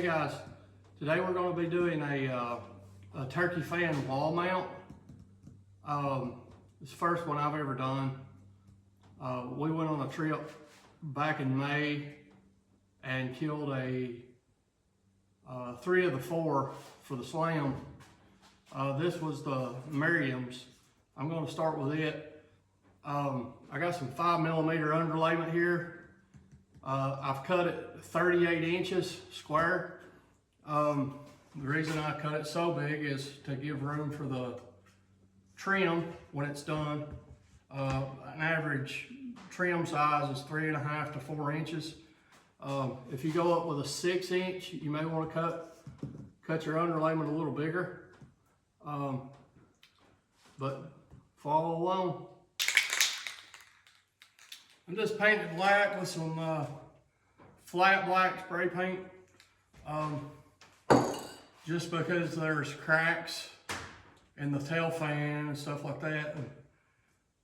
guys, today we're going to be doing a turkey fan wall mount. It's the first one I've ever done. We went on a trip back in May and killed three of the four for the slam. This was the Merriam's. I'm going to start with it. I got some 5mm underlayment here. I've cut it 38 inches square. The reason I cut it so big is to give room for the trim when it's done. An average trim size is 3.5 to 4 inches. If you go up with a 6 inch, you may want to cut your underlayment a little bigger. But follow along. I'm just painting black with some flat black spray paint. Just because there's cracks in the tail fan and stuff like that. And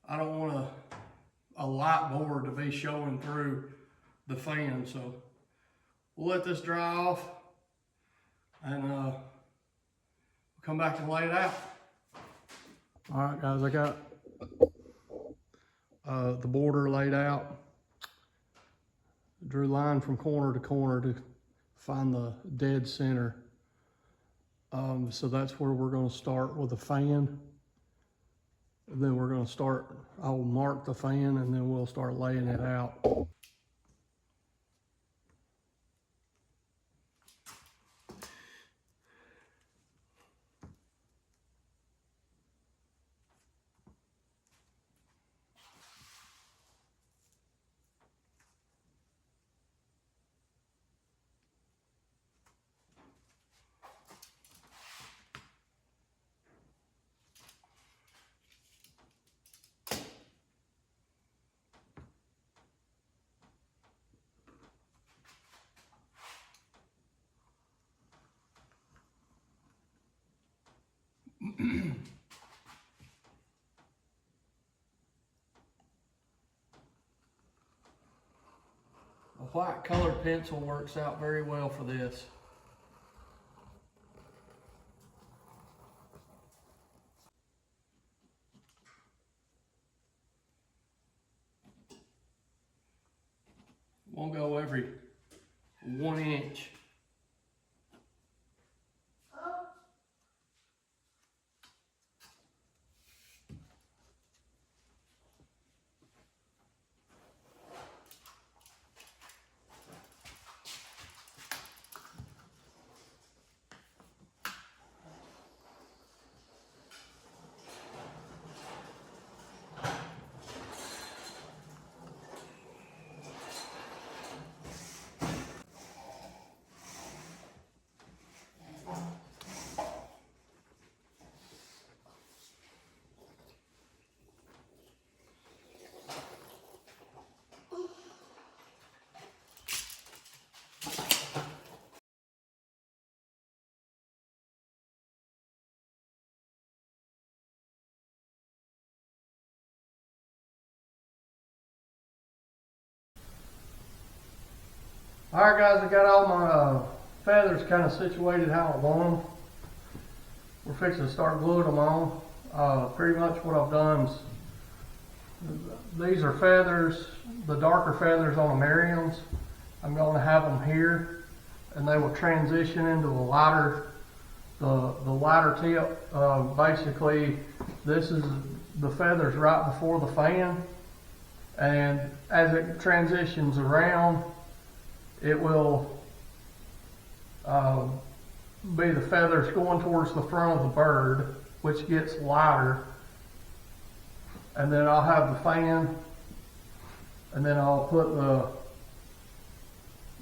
I don't want a light board to be showing through the fan. So we'll let this dry off and we'll come back and lay it out. All right, guys, I got the border laid out. Drew line from corner to corner to find the dead center. So that's where we're going to start with the fan. And then we're going to start, I'll mark the fan and then we'll start laying it out. A white colored pencil works out very well for this. Won't go every 1 inch. Alright guys, I got all my feathers kind of situated how I want them. We're fixing to start gluing them on. Pretty much what I've done is, these are feathers, the darker feathers on the Merriam's. I'm going to have them here and they will transition into the lighter tip. Basically, this is the feathers right before the fan, and as it transitions around, it will be the feathers going towards the front of the bird, which gets lighter. And then I'll have the fan, and then I'll put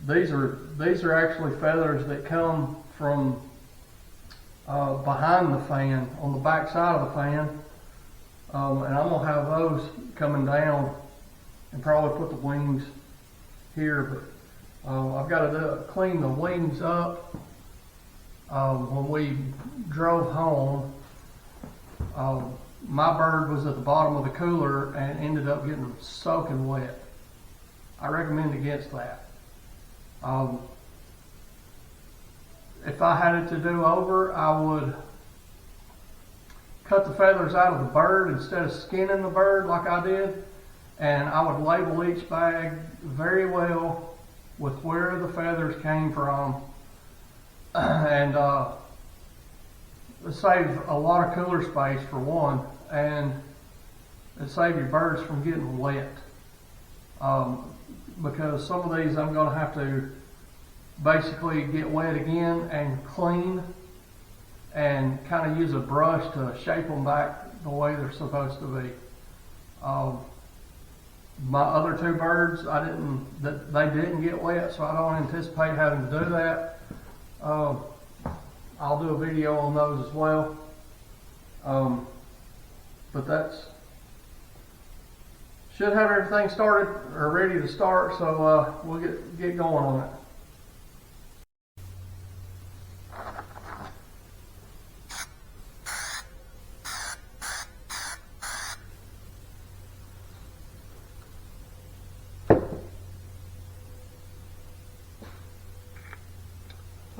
these are actually feathers that come from behind the fan, on the back side of the fan. And I'm gonna have those coming down and probably put the wings here, but I've got to clean the wings up. When we drove home, my bird was at the bottom of the cooler and ended up getting soaking wet. I recommend against that. if I had it to do over, I would cut the feathers out of the bird instead of skinning the bird like I did, and I would label each bag very well with where the feathers came from, and it saves a lot of cooler space for one, and it saves your birds from getting wet. Because some of these I'm going to have to basically get wet again and clean, and kind of use a brush to shape them back the way they're supposed to be. My other two birds, they didn't get wet, so I don't anticipate having to do that. I'll do a video on those as well. But should have everything started or ready to start, so we'll get going on it.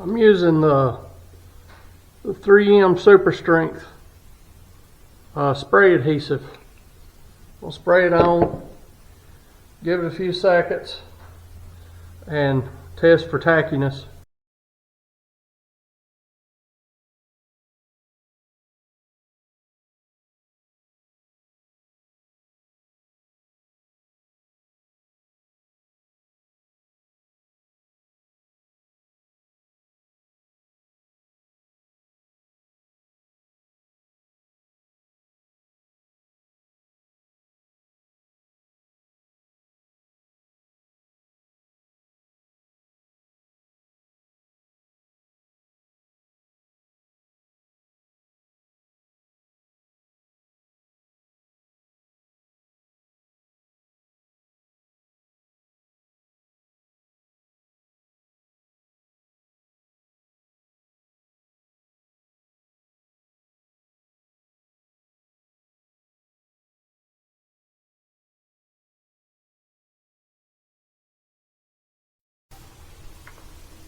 I'm using the 3M Super Strength spray adhesive. We'll spray it on, give it a few seconds, and test for tackiness.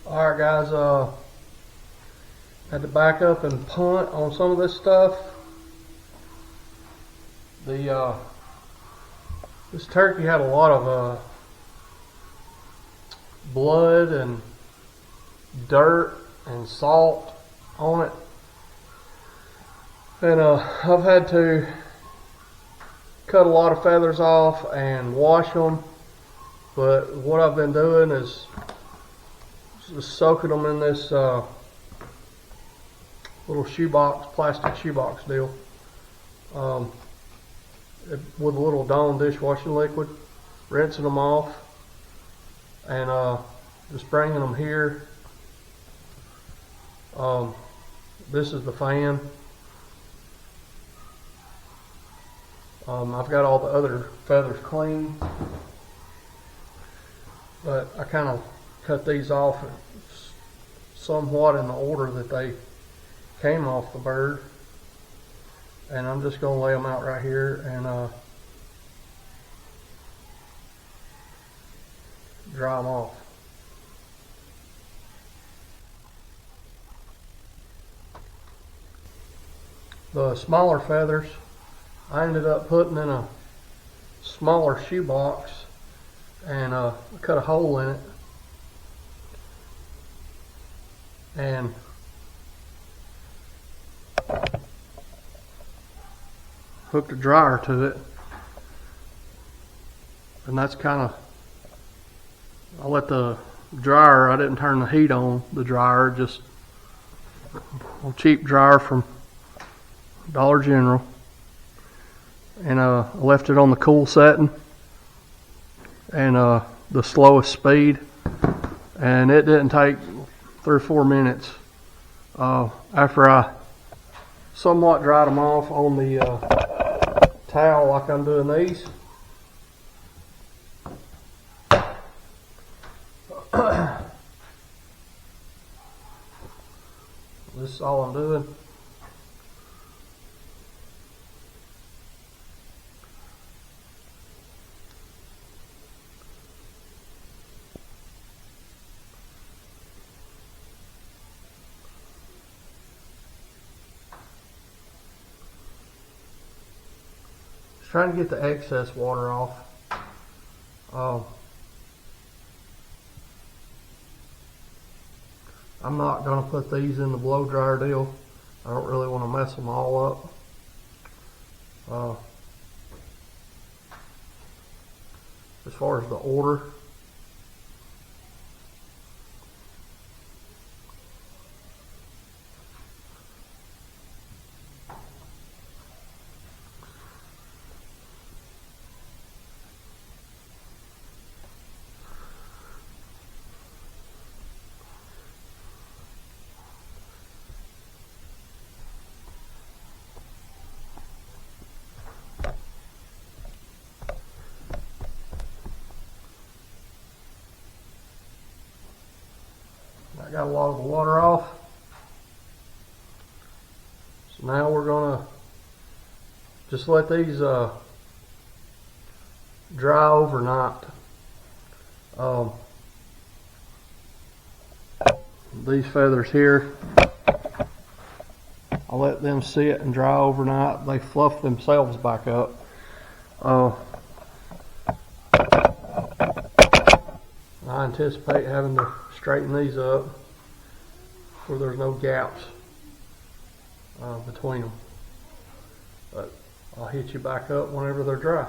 Alright guys, had to back up and punt on some of this stuff. This turkey had a lot of blood and dirt and salt on it, and I've had to cut a lot of feathers off and wash them, but what I've been doing is just soaking them in this little shoebox, plastic shoebox deal, with a little Dawn dishwashing liquid, rinsing them off, and just bringing them here. This is the fan. I've got all the other feathers clean, but I kind of cut these off somewhat in the order that they came off the bird, and I'm just going to lay them out right here and dry them off. The smaller feathers I ended up putting in a smaller shoebox and cut a hole in it and hooked a dryer to it, and that's kind of, I let the dryer, I didn't turn the heat on the dryer, just a cheap dryer from Dollar General, and I left it on the cool setting and the slowest speed, and it didn't take 3 or 4 minutes after I somewhat dried them off on the towel like I'm doing these. This is all I'm doing. trying to get the excess water off. I'm not going to put these in the blow dryer deal. I don't really want to mess them all up. As far as the order, I got a lot of the water off. So now we're gonna just let these dry overnight. These feathers here, I'll let them sit and dry overnight. They fluff themselves back up. I anticipate having to straighten these up where there's no gaps between them. But I'll hit you back up whenever they're dry.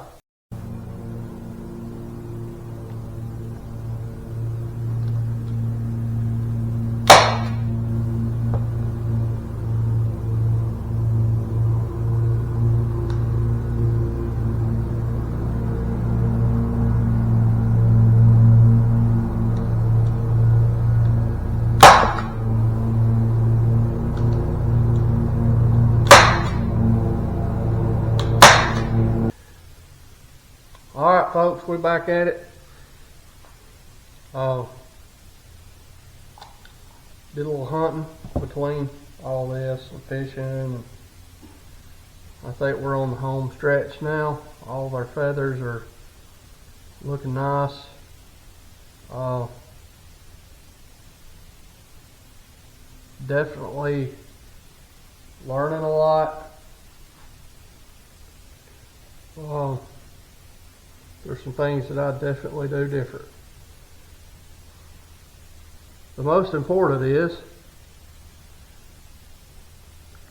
Alright folks, we're back at it. Did a little hunting between all this and fishing, and I think we're on the home stretch now. All of our feathers are looking nice. Definitely learning a lot. There's some things that I definitely do different. The most important is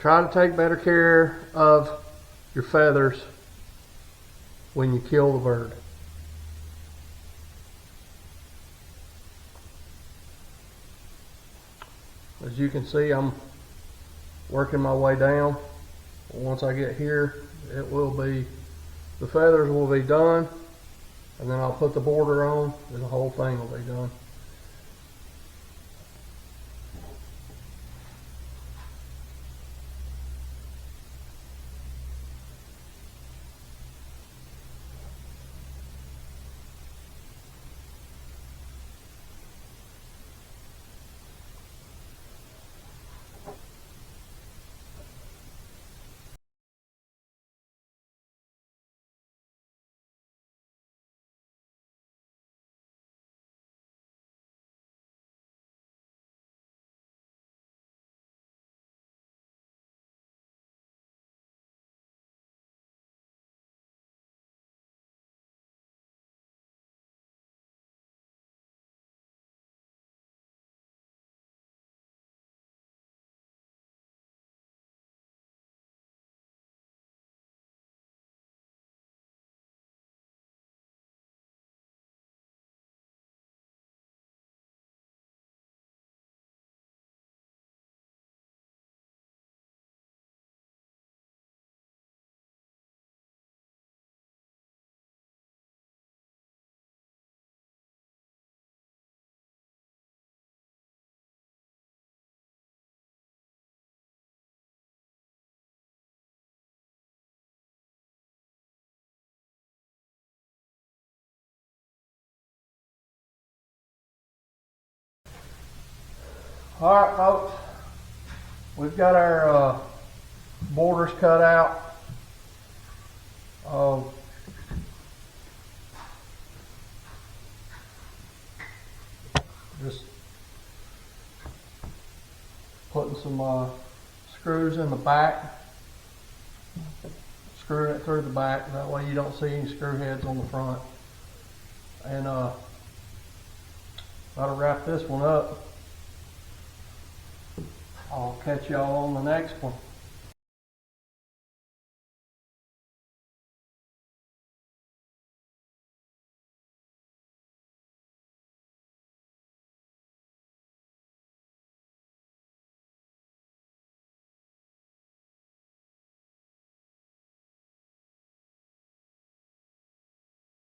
try to take better care of your feathers when you kill the bird. As you can see, I'm working my way down. Once I get here, the feathers will be done, and then I'll put the border on and the whole thing will be done. Alright folks, we've got our borders cut out. Just putting some screws in the back, screwing it through the back. That way you don't see any screw heads on the front. And that'll wrap this one up. I'll catch y'all on the next one.